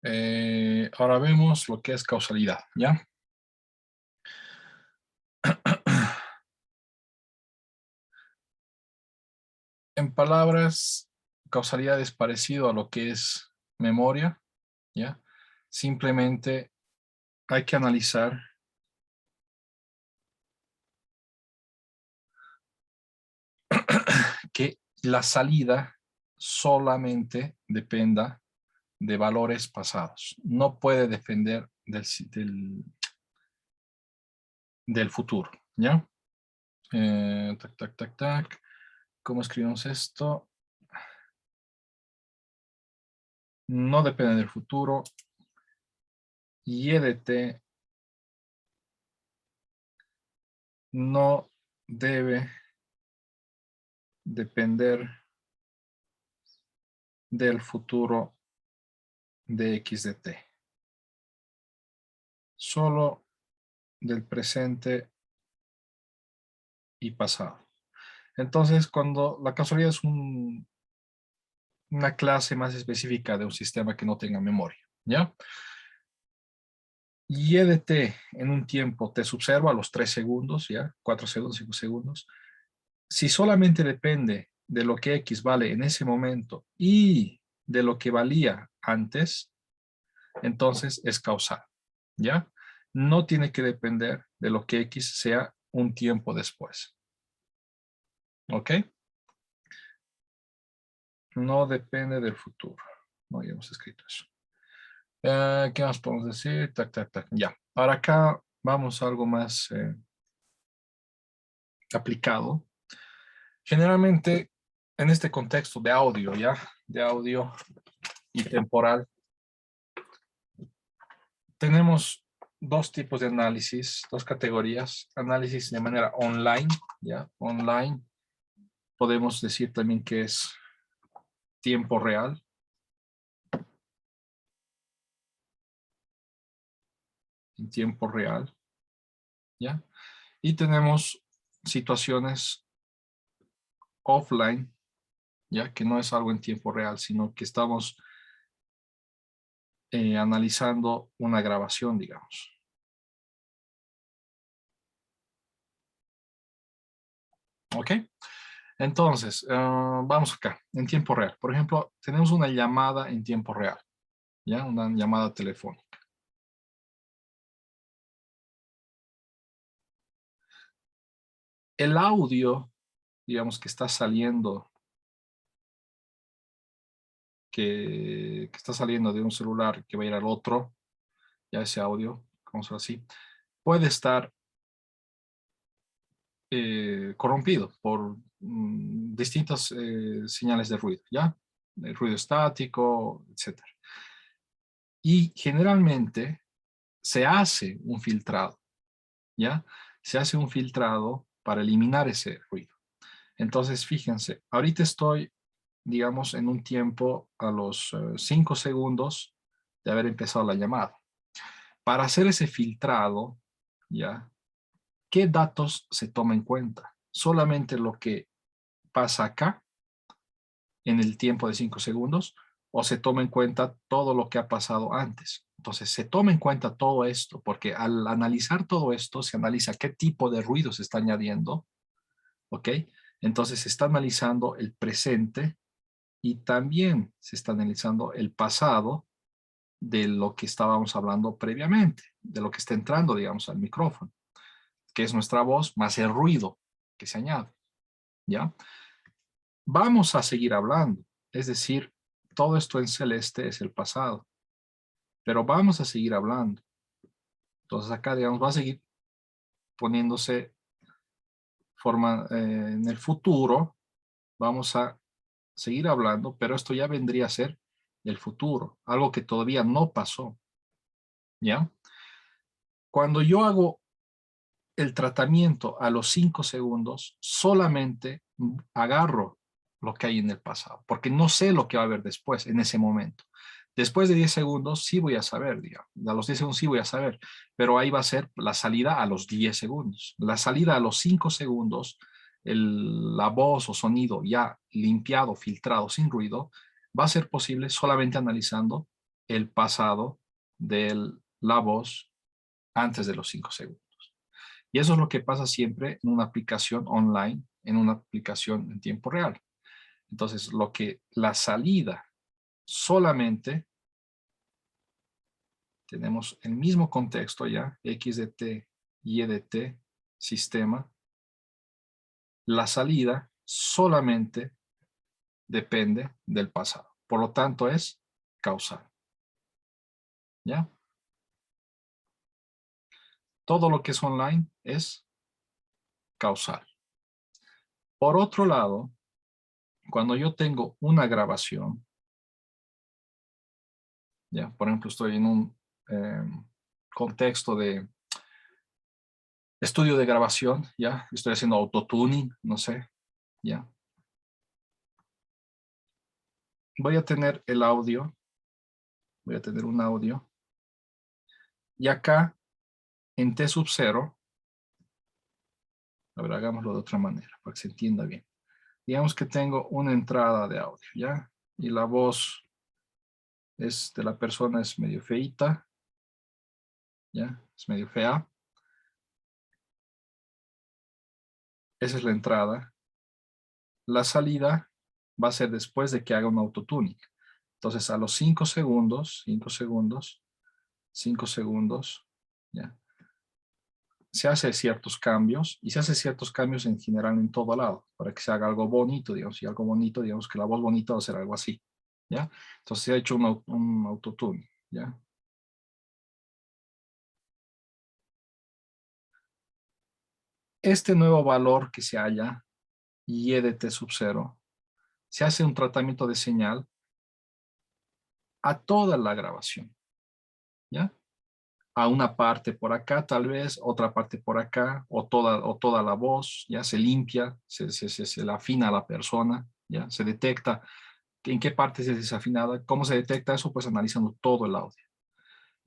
Ahora vemos lo que es causalidad, ¿ya? En palabras, causalidad es parecido a lo que es memoria, ¿ya? Simplemente hay que analizar que la salida solamente dependa de valores pasados. No puede depender del futuro, ¿ya? Tac, tac, tac, tac. ¿Cómo escribimos esto? No depende del futuro. Y EDT no debe depender del futuro de X de T. Solo del presente y pasado. Entonces, cuando la causalidad es una clase más específica de un sistema que no tenga memoria, ¿ya? Y EDT en un tiempo te subserva a los 3 segundos, ¿ya? 4 segundos, 5 segundos. Si solamente depende de lo que X vale en ese momento y de lo que valía antes, entonces es causal, ¿ya? No tiene que depender de lo que X sea un tiempo después, ¿ok? No depende del futuro. No habíamos escrito eso. ¿Qué más podemos decir? Tac, tac, tac. Ya. Para acá vamos a algo más aplicado. Generalmente, en este contexto de audio, ¿ya? De audio y temporal, tenemos dos tipos de análisis, dos categorías. Análisis de manera online, ¿ya? Online. Podemos decir también que es tiempo real. En tiempo real, ¿ya? Y tenemos situaciones offline, ¿ya? Que no es algo en tiempo real, sino que estamos analizando una grabación, digamos. ¿Ok? Entonces, vamos acá, en tiempo real. Por ejemplo, tenemos una llamada en tiempo real, ¿ya? Una llamada telefónica. El audio, digamos, que está saliendo, que está saliendo de un celular que va a ir al otro, ya ese audio, vamos a ver así, puede estar corrompido por distintas señales de ruido, ¿ya? El ruido estático, etcétera. Y generalmente se hace un filtrado, ¿ya? Se hace un filtrado para eliminar ese ruido. Entonces, fíjense, ahorita estoy, digamos, en un tiempo a los 5 segundos de haber empezado la llamada. Para hacer ese filtrado, ¿ya? ¿Qué datos se toma en cuenta? Solamente lo que pasa acá en el tiempo de 5 segundos o se toma en cuenta todo lo que ha pasado antes. Entonces, se toma en cuenta todo esto porque al analizar todo esto, se analiza qué tipo de ruido se está añadiendo, ¿ok? Entonces, se está analizando el presente y también se está analizando el pasado de lo que estábamos hablando previamente, de lo que está entrando, digamos, al micrófono, que es nuestra voz más el ruido que se añade, ¿ya? Vamos a seguir hablando, es decir, todo esto en celeste es el pasado, pero vamos a seguir hablando. Entonces acá, digamos, va a seguir poniéndose en el futuro, vamos a seguir hablando, pero esto ya vendría a ser el futuro, algo que todavía no pasó, ¿ya? Cuando yo hago el tratamiento a los 5 segundos, solamente agarro lo que hay en el pasado, porque no sé lo que va a haber después, en ese momento. Después de 10 segundos sí voy a saber, digamos. A los 10 segundos sí voy a saber, pero ahí va a ser la salida a los 10 segundos. La salida a los 5 segundos, la voz o sonido ya limpiado, filtrado, sin ruido, va a ser posible solamente analizando el pasado de la voz antes de los 5 segundos. Y eso es lo que pasa siempre en una aplicación online, en una aplicación en tiempo real. Entonces, la salida solamente tenemos el mismo contexto ya, X de t, Y de t, sistema. La salida solamente depende del pasado. Por lo tanto, es causal. ¿Ya? Todo lo que es online es causal. Por otro lado, cuando yo tengo una grabación, ya, por ejemplo, estoy en un contexto de estudio de grabación, ya, estoy haciendo autotuning, no sé, ya. Voy a tener el audio, voy a tener un audio, y acá, en T sub 0, a ver, hagámoslo de otra manera, para que se entienda bien. Digamos que tengo una entrada de audio, ¿ya? Y la voz de la persona es medio feíta, ¿ya? Es medio fea. Esa es la entrada. La salida va a ser después de que haga un autotuning. Entonces, a los 5 segundos, 5 segundos, 5 segundos, ¿ya? Se hace ciertos cambios, y se hace ciertos cambios en general en todo lado, para que se haga algo bonito, digamos, y algo bonito, digamos que la voz bonita va a ser algo así, ¿ya? Entonces se ha hecho un autotune, ¿ya? Este nuevo valor que se halla, y de t sub 0, se hace un tratamiento de señal a toda la grabación, ¿ya? A una parte por acá, tal vez, otra parte por acá, o toda la voz, ya se limpia, se la afina a la persona, ya se detecta en qué parte es desafinada. ¿Cómo se detecta eso? Pues analizando todo el audio.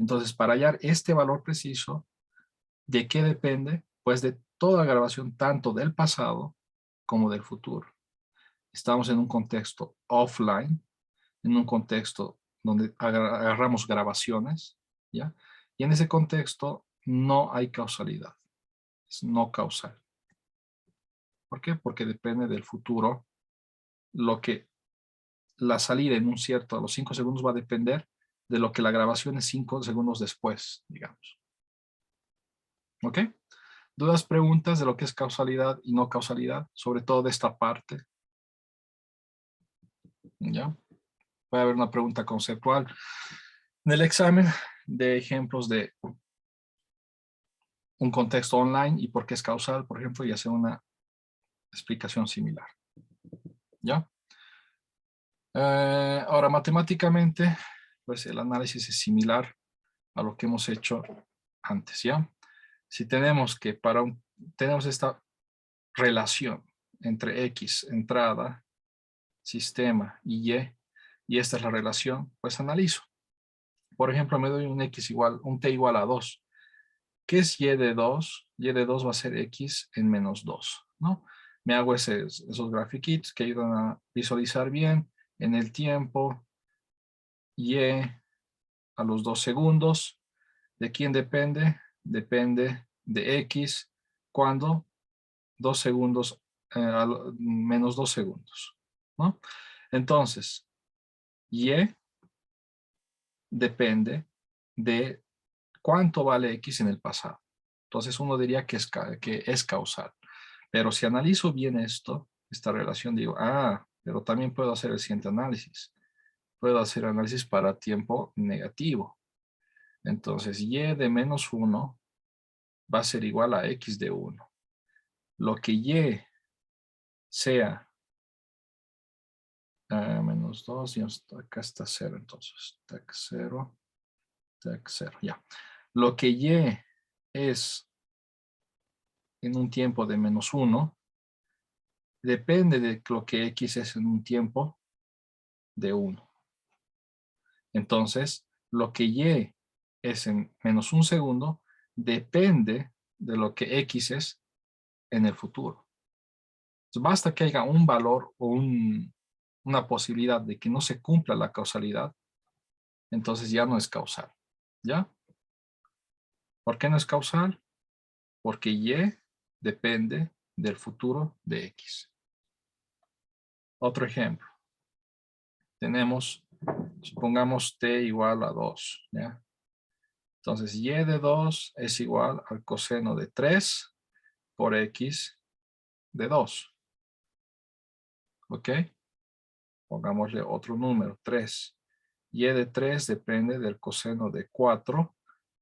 Entonces, para hallar este valor preciso, ¿de qué depende? Pues de toda la grabación, tanto del pasado como del futuro. Estamos en un contexto offline, en un contexto donde agarramos grabaciones, ¿ya? Y en ese contexto no hay causalidad, es no causal. ¿Por qué? Porque depende del futuro. La salida en un cierto, a los 5 segundos va a depender de lo que la grabación es 5 segundos después, digamos. ¿Ok? ¿Dudas, preguntas de lo que es causalidad y no causalidad? Sobre todo de esta parte. ¿Ya? Puede haber una pregunta conceptual en el examen de ejemplos de un contexto online y por qué es causal, por ejemplo, y hacer una explicación similar. ¿Ya? Ahora, matemáticamente, pues el análisis es similar a lo que hemos hecho antes, ¿ya? Si tenemos que tenemos esta relación entre X, entrada, sistema y esta es la relación, pues analizo. Por ejemplo, me doy un T igual a 2. ¿Qué es Y de 2? Y de 2 va a ser X en menos 2, ¿no? Me hago esos grafiquitos que ayudan a visualizar bien en el tiempo. Y a los 2 segundos. ¿De quién depende? Depende de X cuando 2 segundos, menos 2 segundos, ¿no? Entonces, Y depende de cuánto vale X en el pasado. Entonces uno diría que es causal. Pero si analizo bien esta relación, digo, pero también puedo hacer el siguiente análisis. Puedo hacer análisis para tiempo negativo. Entonces, Y de menos 1 va a ser igual a X de 1. Lo que Y sea menos 2, y acá está 0, entonces, TAC 0, TAC 0, ya. Lo que Y es en un tiempo de menos 1, depende de lo que X es en un tiempo de 1. Entonces, lo que Y es en menos 1 segundo, depende de lo que X es en el futuro. Entonces, basta que haya un valor o una posibilidad de que no se cumpla la causalidad entonces ya no es causal. ¿Ya? ¿Por qué no es causal? Porque Y depende del futuro de X. Otro ejemplo. Tenemos, supongamos T igual a 2. ¿Ya? Entonces, Y de 2 es igual al coseno de 3 por X de 2. ¿Ok? Pongámosle otro número, 3. Y de 3 depende del coseno de 4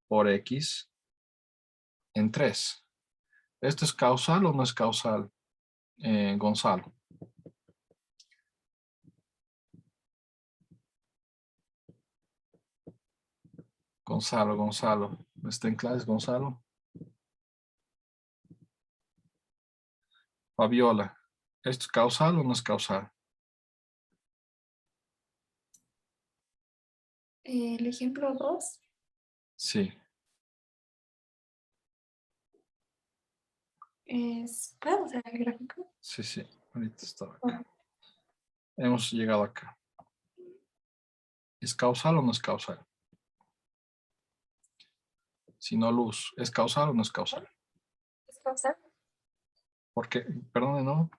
por X en 3. ¿Esto es causal o no es causal, Gonzalo? Gonzalo. ¿Está en clase, Gonzalo? Fabiola, ¿esto es causal o no es causal? El ejemplo 2 Sí, es, ¿puedo usar el gráfico? sí. Ahorita está acá. Hemos llegado acá. ¿Es causal o no es causal? Si no, Luz, ¿es causal o no es causal? ¿Es causal? Porque, perdón, ¿no?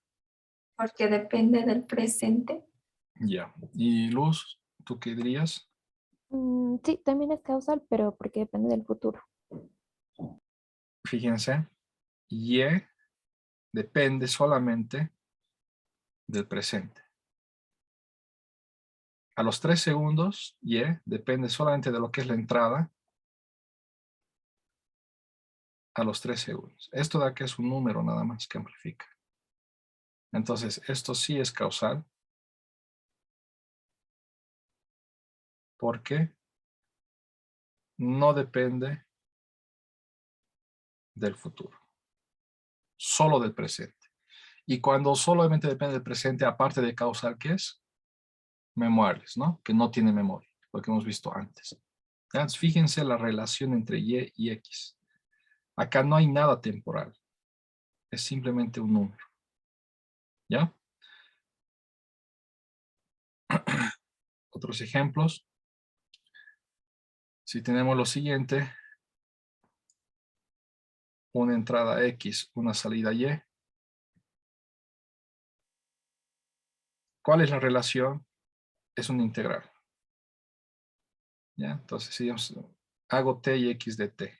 Porque depende del presente. Ya. Y Luz, ¿tú qué dirías? Sí, también es causal, pero porque depende del futuro. Fíjense, Y depende solamente del presente. A los 3 segundos, Y depende solamente de lo que es la entrada a los 3 segundos. Esto de acá es un número nada más que amplifica. Entonces, esto sí es causal. Porque no depende del futuro. Solo del presente. Y cuando solamente depende del presente, aparte de causal, ¿qué es? Memorables, ¿no? Que no tiene memoria, lo que hemos visto antes. Entonces, fíjense la relación entre Y y X. Acá no hay nada temporal. Es simplemente un número. ¿Ya? Otros ejemplos. Si tenemos lo siguiente, una entrada X, una salida Y. ¿Cuál es la relación? Es una integral. ¿Ya? Entonces, si hago T y X de T.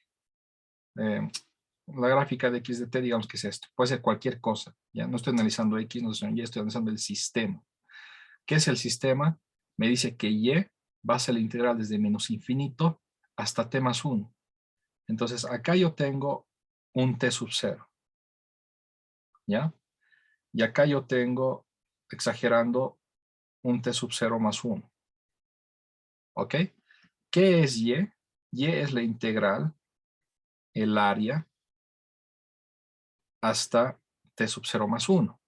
La gráfica de X de T, digamos que es esto. Puede ser cualquier cosa. ¿Ya? No estoy analizando X, no estoy, ya estoy analizando el sistema. ¿Qué es el sistema? Me dice que Y va a ser la integral desde menos infinito hasta T más 1. Entonces, acá yo tengo un T sub 0. ¿Ya? Y acá yo tengo, exagerando, un T sub 0 más 1. ¿Ok? ¿Qué es Y? Y es la integral, el área, hasta T sub 0 más 1.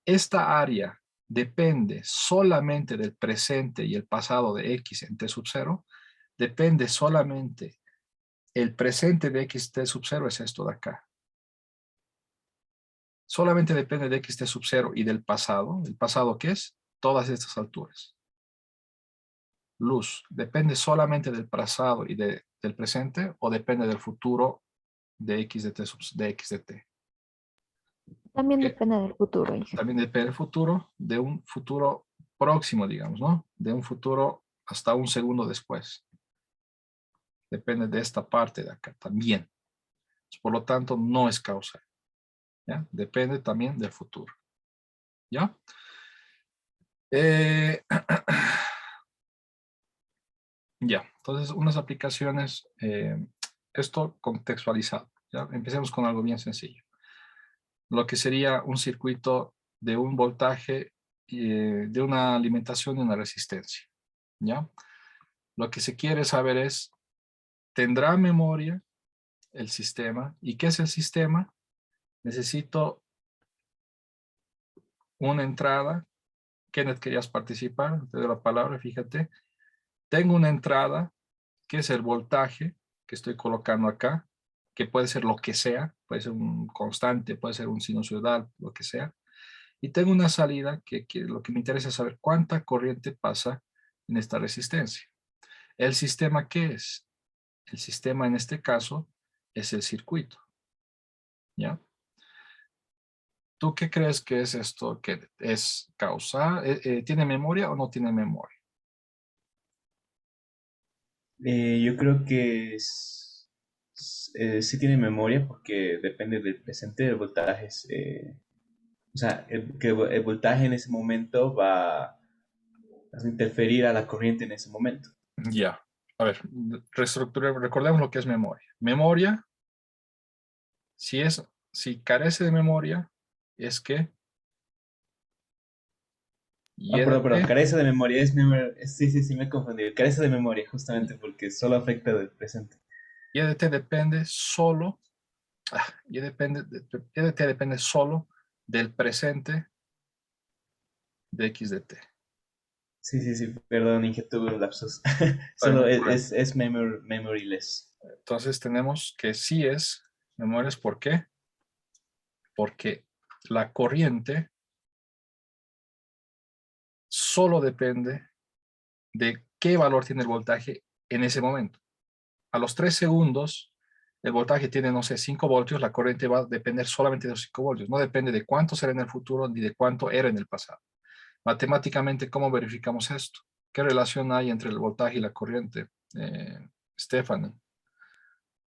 Esta área depende solamente del presente y el pasado de X en T sub 0. Depende solamente el presente de X T sub 0 es esto de acá. Solamente depende de X T sub 0 y del pasado. ¿El pasado qué es? Todas estas alturas. Luz, ¿depende solamente del pasado y del presente o depende del futuro de X de T de X de T? También ¿Qué? depende del futuro, hija. También depende del futuro, de un futuro próximo, digamos, ¿no? De un futuro hasta un segundo después. Depende de esta parte de acá también. Por lo tanto, no es causal. ¿Ya? Depende también del futuro. ¿Ya? Ya, entonces unas aplicaciones, esto contextualizado. ¿Ya? Empecemos con algo bien sencillo. Lo que sería un circuito de un voltaje, de una alimentación y una resistencia. ¿Ya? Lo que se quiere saber es, ¿tendrá memoria el sistema? ¿Y qué es el sistema? Necesito una entrada. Kenneth, querías participar, te doy la palabra, fíjate. Tengo una entrada, que es el voltaje que estoy colocando acá, que puede ser lo que sea, puede ser un constante, puede ser un sinusoidal, lo que sea. Y tengo una salida que lo que me interesa es saber cuánta corriente pasa en esta resistencia. ¿El sistema qué es? El sistema en este caso es el circuito. ¿Ya? ¿Tú qué crees que es esto? ¿Que es causal? ¿Tiene memoria o no tiene memoria? Yo creo que sí tiene memoria porque depende del presente del voltaje. O sea, el voltaje en ese momento va a interferir a la corriente en ese momento. Ya. A ver, recordemos lo que es memoria. Memoria, si carece de memoria, es que Ah, perdón, YDT, carece de memoria, sí, sí, sí, me he confundido. Carece de memoria justamente porque solo afecta del presente. YDT depende solo, YDT depende solo del presente de X de T. Sí, sí, sí, perdón, Inge, tuve un lapsus. Ay, no Solo hay problema. es memoryless. Entonces tenemos que sí es memorias. ¿Por qué? Porque la corriente solo depende de qué valor tiene el voltaje en ese momento. A los 3 segundos, el voltaje tiene, no sé, 5 voltios, la corriente va a depender solamente de los 5 voltios. No depende de cuánto será en el futuro ni de cuánto era en el pasado. Matemáticamente, ¿cómo verificamos esto? ¿Qué relación hay entre el voltaje y la corriente? Stephanie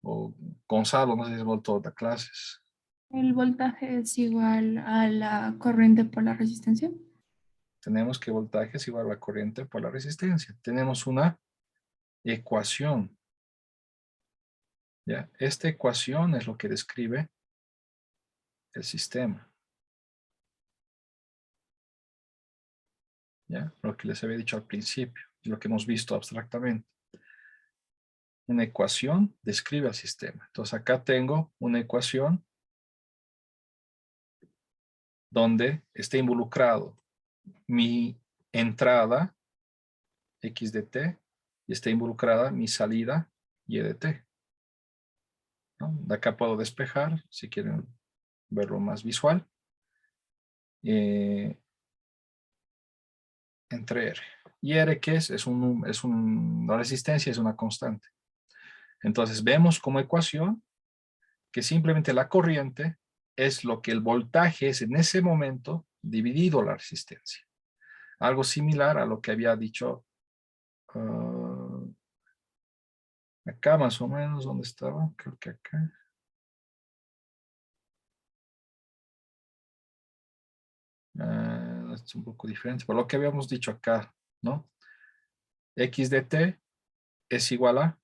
o Gonzalo, no sé si has vuelto a dar clases. El voltaje es igual a la corriente por la resistencia. Tenemos que voltaje es igual a la corriente por la resistencia. Tenemos una ecuación. ¿Ya? Esta ecuación es lo que describe el sistema. ¿Ya? Lo que les había dicho al principio, lo que hemos visto abstractamente. Una ecuación describe al sistema. Entonces acá tengo una ecuación donde está involucrado mi entrada X de T y está involucrada mi salida Y de T. ¿No? De acá puedo despejar, si quieren verlo más visual, entre R. Y R, ¿qué es? La resistencia es una constante. Entonces vemos como ecuación que simplemente la corriente es lo que el voltaje es en ese momento dividido la resistencia. Algo similar a lo que había dicho acá más o menos, ¿dónde estaba? Creo que acá. Es un poco diferente, por lo que habíamos dicho acá, ¿no? X de T es igual a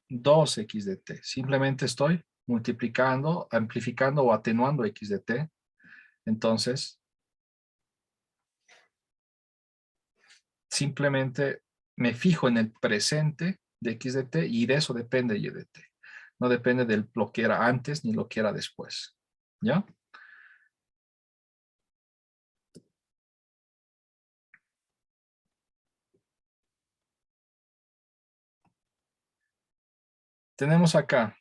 2X de T. Simplemente estoy multiplicando, amplificando o atenuando X de T. Entonces, simplemente me fijo en el presente de X de T y de eso depende Y de T. No depende de lo que era antes ni lo que era después. ¿Ya? Tenemos acá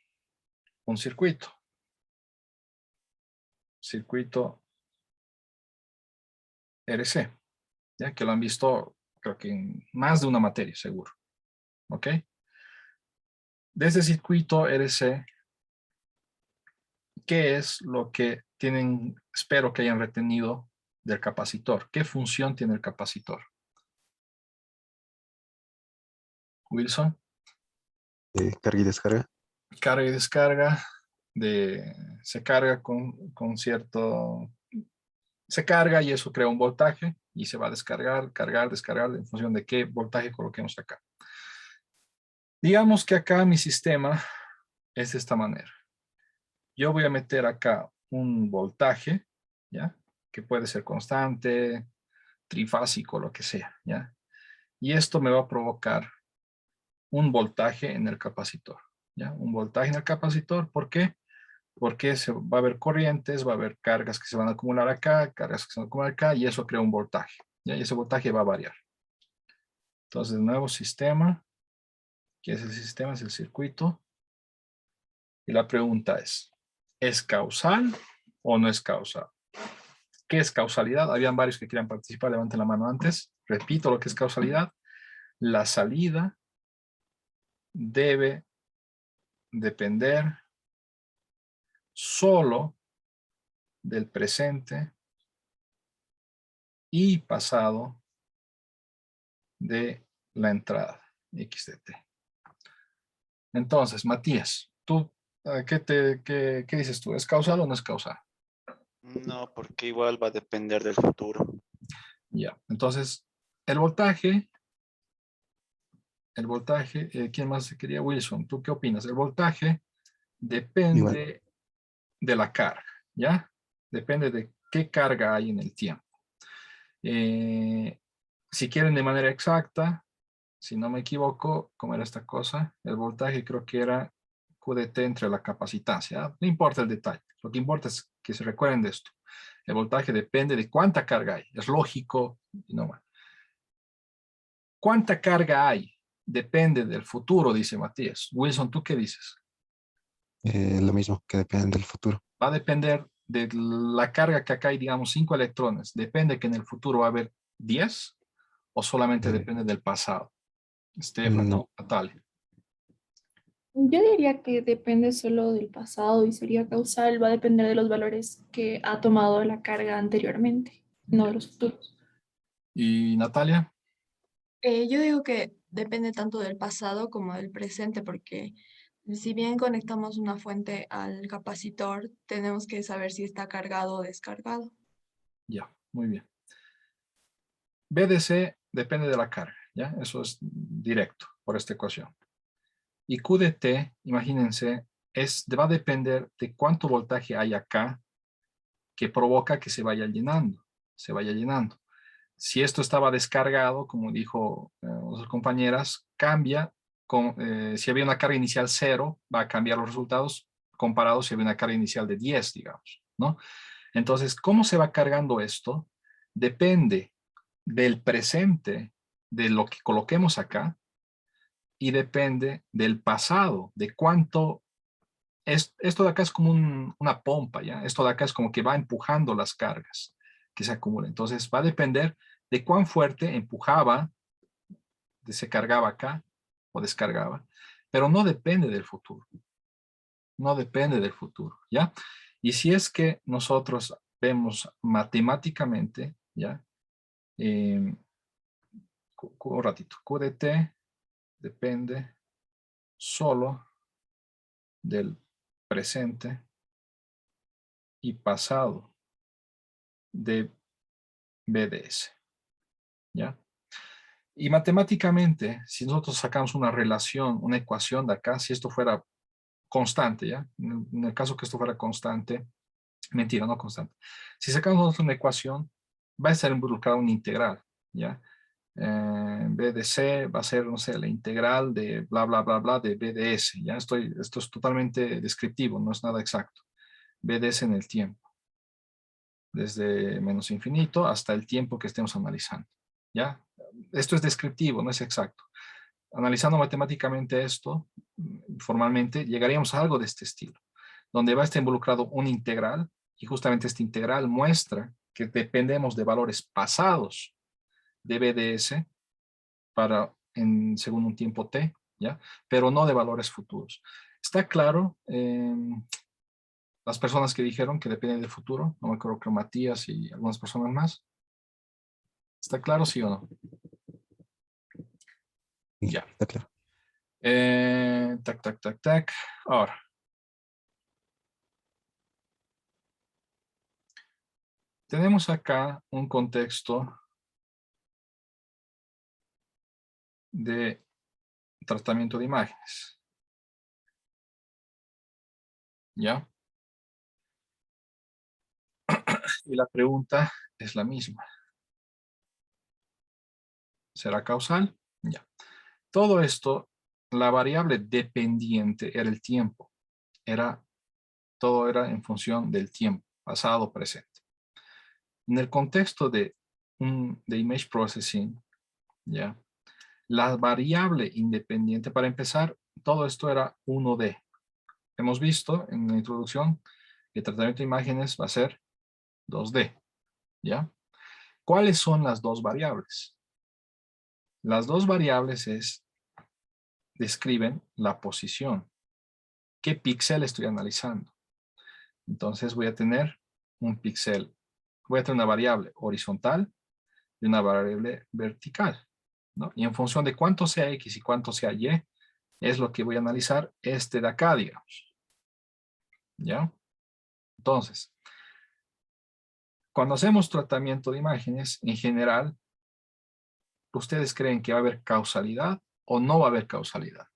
un circuito. Circuito RC. ¿Ya? Que lo han visto, creo que en más de una materia, seguro. ¿Ok? Desde circuito RC, ¿qué es lo que tienen, espero que hayan retenido del capacitor? ¿Qué función tiene el capacitor? Wilson. Carga y descarga. Carga y descarga. Se carga con cierto... Se carga y eso crea un voltaje y se va a descargar, cargar, descargar en función de qué voltaje coloquemos acá. Digamos que acá mi sistema es de esta manera. Yo voy a meter acá un voltaje, ¿ya? Que puede ser constante, trifásico, lo que sea, ¿ya? Y esto me va a provocar un voltaje en el capacitor, ¿ya? Un voltaje en el capacitor, ¿por qué? Porque va a haber corrientes, va a haber cargas que se van a acumular acá, cargas que se van a acumular acá, y eso crea un voltaje, ¿ya? Y ese voltaje va a variar. Entonces, de nuevo, sistema. ¿Qué es el sistema? Es el circuito. Y la pregunta ¿es causal o no es causal? ¿Qué es causalidad? Habían varios que querían participar, levanten la mano antes. Repito lo que es causalidad. la salida debe depender solo del presente y pasado de la entrada x de t. Entonces, Matías, tú, ¿qué dices tú? ¿Es causal o no es causal? No, porque igual va a depender del futuro. Ya, entonces, el voltaje, ¿quién más quería? Wilson, ¿tú qué opinas? El voltaje Igual. depende de la carga, ¿ya? Depende de qué carga hay en el tiempo. Si quieren de manera exacta, si no me equivoco, ¿cómo era esta cosa? El voltaje creo que era Q de T entre la capacitancia. ¿Ah? No importa el detalle. Lo que importa es que se recuerden de esto. El voltaje depende de cuánta carga hay. Es lógico. No más. ¿Cuánta carga hay? Depende del futuro, dice Matías. Wilson, ¿tú qué dices? Lo mismo, que depende del futuro. Va a depender de la carga que acá hay, digamos, 5 electrones. ¿Depende que en el futuro va a haber 10 o solamente Eh, depende del pasado? Estefan, no, Natalia. Yo diría que depende solo del pasado y sería causal, va a depender de los valores que ha tomado la carga anteriormente, no de Ya. los futuros. ¿Y Natalia? Yo digo que depende tanto del pasado como del presente, porque si bien conectamos una fuente al capacitor, tenemos que saber si está cargado o descargado. Ya, muy bien. BDC depende de la carga, ¿ya? Eso es directo por esta ecuación. Y Q de T, imagínense, va a depender de cuánto voltaje hay acá que provoca que se vaya llenando, Si esto estaba descargado, como dijo las compañeras, cambia, si había una carga inicial 0, va a cambiar los resultados comparados si había una carga inicial de 10, digamos, ¿no? Entonces, ¿cómo se va cargando esto? Depende del presente, de lo que coloquemos acá, y depende del pasado, de cuánto, esto de acá es como una pompa, ¿ya? Esto de acá es como que va empujando las cargas que se acumulan. Entonces va a depender de cuán fuerte empujaba, se cargaba acá o descargaba, pero no depende del futuro. No depende del futuro, ¿ya? Y si es que nosotros vemos matemáticamente, ¿ya? Un ratito, Q de T depende solo del presente y pasado de BDS, ¿ya? Y matemáticamente, si nosotros sacamos una relación, una ecuación de acá, si esto fuera constante, ¿ya? En el caso que esto fuera constante, mentira, no constante. Si sacamos nosotros una ecuación, va a estar involucrada una integral, ¿ya? BDC va a ser, no sé, la integral de bla, bla, bla, bla de BDS. Ya esto es totalmente descriptivo, no es nada exacto. BDS en el tiempo, desde menos infinito hasta el tiempo que estemos analizando. ¿Ya? Esto es descriptivo, no es exacto. Analizando matemáticamente esto, formalmente, llegaríamos a algo de este estilo, donde va a estar involucrado un integral, y justamente esta integral muestra que dependemos de valores pasados de BDS según un tiempo t, ¿ya? Pero no de valores futuros. ¿Está claro? Las personas que dijeron que depende del futuro, no me acuerdo, que Matías y algunas personas más. ¿Está claro, sí o no? sí, Ya. está claro. Tac, tac, tac, tac. Ahora. Tenemos acá un contexto de tratamiento de imágenes. ¿Ya? Y la pregunta es la misma. ¿Será causal? Ya. Todo esto, la variable dependiente era el tiempo. Todo era en función del tiempo, pasado, presente. En el contexto de image processing, ¿ya? La variable independiente, para empezar, todo esto era 1D. Hemos visto en la introducción que el tratamiento de imágenes va a ser 2D, ¿ya? ¿Cuáles son las dos variables? Las dos variables describen la posición. ¿Qué píxel estoy analizando? Entonces voy a tener un píxel, voy a tener una variable horizontal y una variable vertical, ¿no? Y en función de cuánto sea X y cuánto sea Y, es lo que voy a analizar este de acá, digamos. ¿Ya? Entonces, cuando hacemos tratamiento de imágenes, en general, ¿ustedes creen que va a haber causalidad o no va a haber causalidad?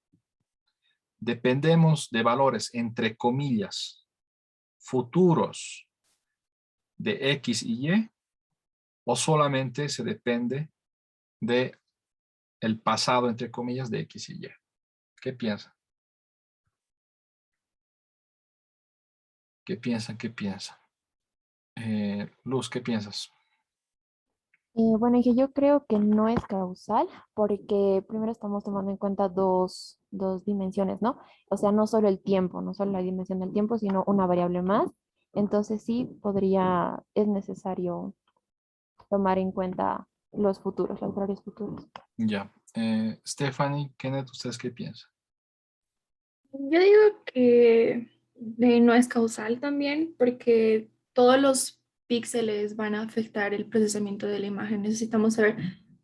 Dependemos de valores, entre comillas, futuros de X y Y, o solamente se depende de el pasado, entre comillas, de X y Y. ¿Qué piensan? ¿Qué piensan? ¿Qué piensan? Luz, ¿qué piensas? Bueno, que yo creo que no es causal porque primero estamos tomando en cuenta dos dimensiones, ¿no? O sea, no solo el tiempo, no solo la dimensión del tiempo, sino una variable más. Entonces sí es necesario tomar en cuenta los futuros, los horarios futuros. Ya. Stephanie, Kenneth, ¿ustedes qué piensan? Yo digo que no es causal también, porque todos los píxeles van a afectar el procesamiento de la imagen. Necesitamos saber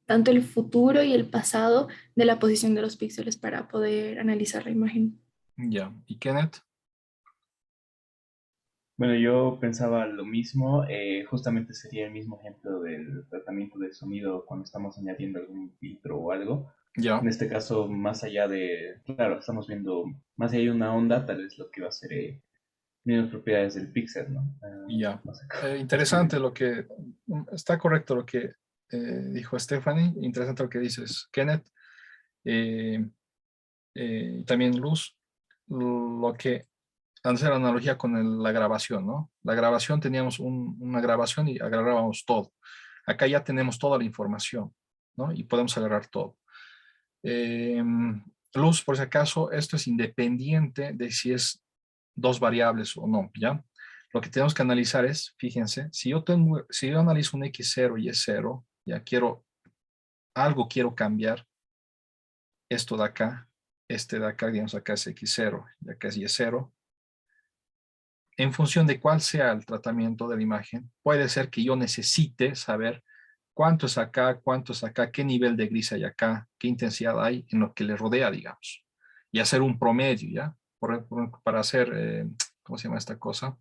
tanto el futuro y el pasado de la posición de los píxeles para poder analizar la imagen. Ya. ¿Y Kenneth? Bueno, yo pensaba lo mismo, justamente sería el mismo ejemplo del tratamiento de sonido cuando estamos añadiendo algún filtro o algo. Ya. En este caso, más allá de, claro, estamos viendo, más allá de una onda, tal vez lo que va a ser mismas propiedades del píxel, ¿no? Ya. No sé, Interesante lo que, está correcto lo que dijo Stephanie, interesante lo que dices, Kenneth, y también Luz, lo que hacer analogía con la grabación, ¿no? La grabación teníamos una grabación y agarrábamos todo. Acá ya tenemos toda la información, ¿no? Y podemos agarrar todo. Luz, por si acaso, esto es independiente de si es dos variables o no, ¿ya? Lo que tenemos que analizar es, fíjense, si yo analizo un X0 y Y0, ya algo quiero cambiar, esto de acá, este de acá, digamos acá es X0 y acá es Y0, en función de cuál sea el tratamiento de la imagen, puede ser que yo necesite saber cuánto es acá, qué nivel de gris hay acá, qué intensidad hay en lo que le rodea, digamos, y hacer un promedio, ¿ya? Para hacer, ¿cómo se llama esta cosa?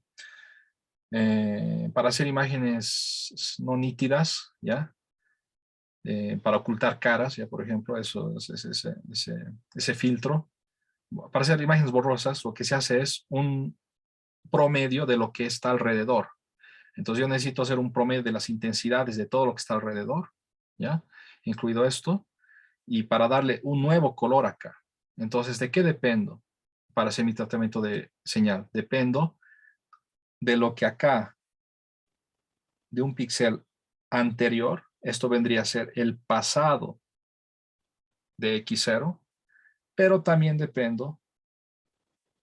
Para hacer imágenes no nítidas, ¿ya? Para ocultar caras, ya por ejemplo, eso es ese filtro. Para hacer imágenes borrosas, lo que se hace es un promedio de lo que está alrededor. Entonces yo necesito hacer un promedio de las intensidades de todo lo que está alrededor, ¿ya? Incluido esto, y para darle un nuevo color acá. Entonces, ¿de qué dependo para hacer mi tratamiento de señal? Dependo de lo que acá, de un píxel anterior, esto vendría a ser el pasado de X0, pero también dependo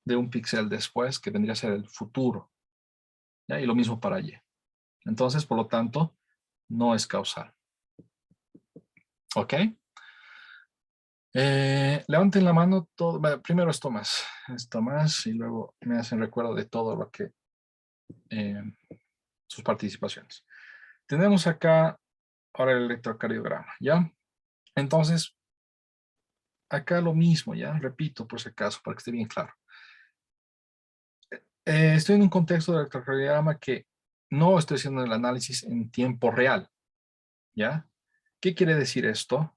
de un píxel después, que vendría a ser el futuro, ¿ya? Y lo mismo para Y. Entonces, por lo tanto, no es causal. ¿Ok? Levanten la mano, todo, primero es Tomás y luego me hacen recuerdo de todo lo que, sus participaciones. Tenemos acá ahora el electrocardiograma, ¿ya? Entonces, acá lo mismo, ¿ya? Repito por si acaso, para que esté bien claro. Estoy en un contexto de electrocardiograma que no estoy haciendo el análisis en tiempo real, ¿ya? ¿Qué quiere decir esto?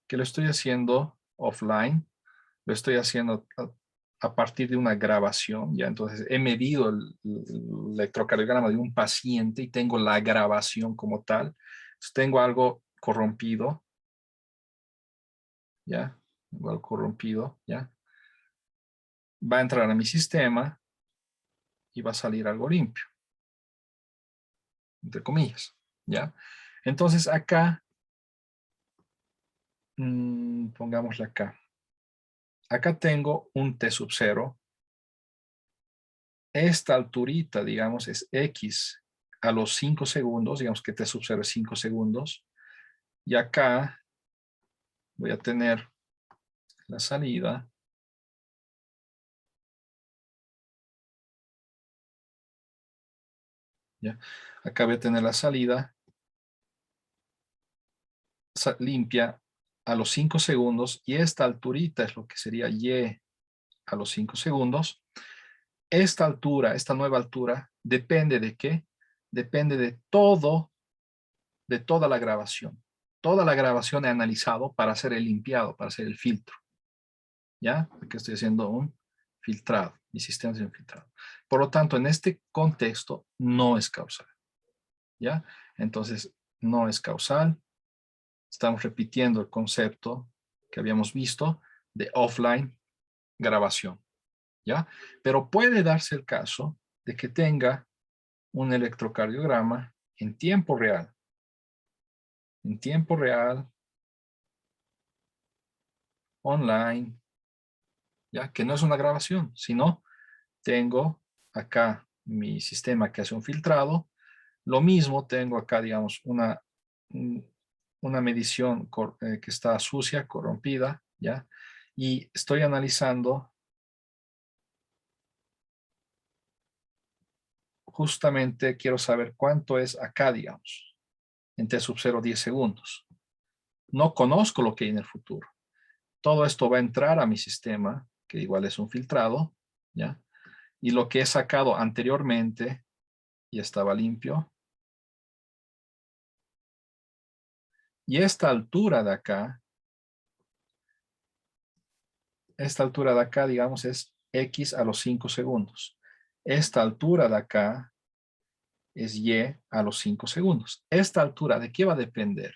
Que lo estoy haciendo offline, lo estoy haciendo a partir de una grabación, ¿ya? Entonces he medido el electrocardiograma de un paciente y tengo la grabación como tal. Entonces, tengo algo corrompido, ¿ya? Tengo algo corrompido, ¿ya? Va a entrar a mi sistema y va a salir algo limpio, entre comillas, ¿ya? Entonces acá, pongámosle acá. Acá tengo un T sub 0. Esta alturita, digamos, es X a los 5 segundos, digamos que T sub 0 es 5 segundos. Y acá voy a tener la salida. ¿Ya? Acá voy a tener la salida limpia a los 5 segundos y esta alturita es lo que sería Y a los 5 segundos. Esta altura, esta nueva altura, depende de qué? Depende de toda la grabación. Toda la grabación he analizado para hacer el limpiado, para hacer el filtro. ¿Ya? Aquí estoy haciendo un filtrado. Mi sistema es un filtrado. Por lo tanto, en este contexto no es causal. ¿Ya? Entonces, no es causal. Estamos repitiendo el concepto que habíamos visto de offline grabación. ¿Ya? Pero puede darse el caso de que tenga un electrocardiograma en tiempo real. En tiempo real, online, ¿ya? Que no es una grabación, sino tengo acá mi sistema que hace un filtrado. Lo mismo tengo acá, digamos, una medición que está sucia, corrompida, ¿ya? Y estoy analizando justamente, quiero saber cuánto es acá, digamos, en T sub 0, 10 segundos. No conozco lo que hay en el futuro. Todo esto va a entrar a mi sistema, que igual es un filtrado, ¿ya? Y lo que he sacado anteriormente, y estaba limpio. Y esta altura de acá, digamos, es X a los 5 segundos. Esta altura de acá es Y a los 5 segundos. Esta altura, ¿de qué va a depender?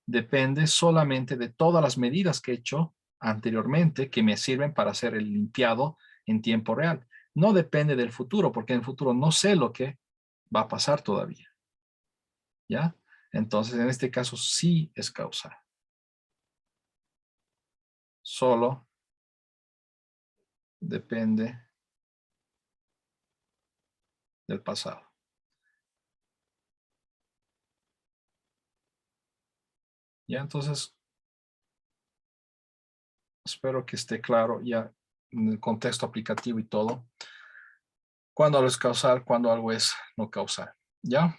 Depende solamente de todas las medidas que he hecho anteriormente que me sirven para hacer el limpiado en tiempo real. No depende del futuro, porque en el futuro no sé lo que va a pasar todavía. ¿Ya? Entonces, en este caso sí es causal. Solo depende del pasado. Ya, entonces, espero que esté claro ya en el contexto aplicativo y todo. Cuando algo es causal, cuando algo es no causal. ¿Ya?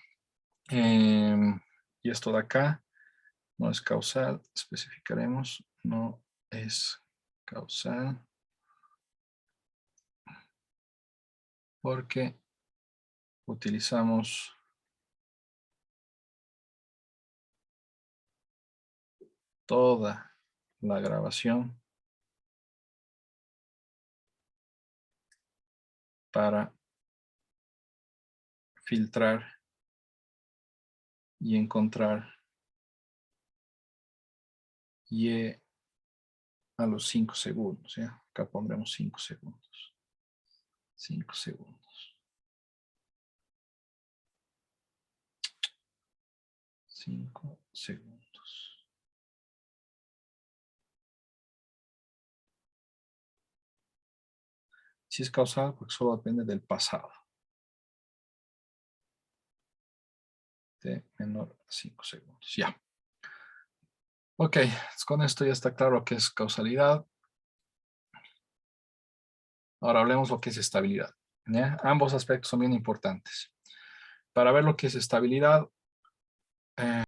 Y esto de acá no es causal, especificaremos, no es causal. Porque utilizamos toda la grabación para filtrar y encontrar Y a los 5 segundos. ¿Ya? Acá pondremos 5 segundos. 5 segundos. 5 segundos. Si es causal, porque solo depende del pasado. T menor a 5 segundos. Ya. Ok, con esto ya está claro qué es causalidad. Ahora hablemos lo que es estabilidad. ¿Ya? Ambos aspectos son bien importantes. Para ver lo que es estabilidad,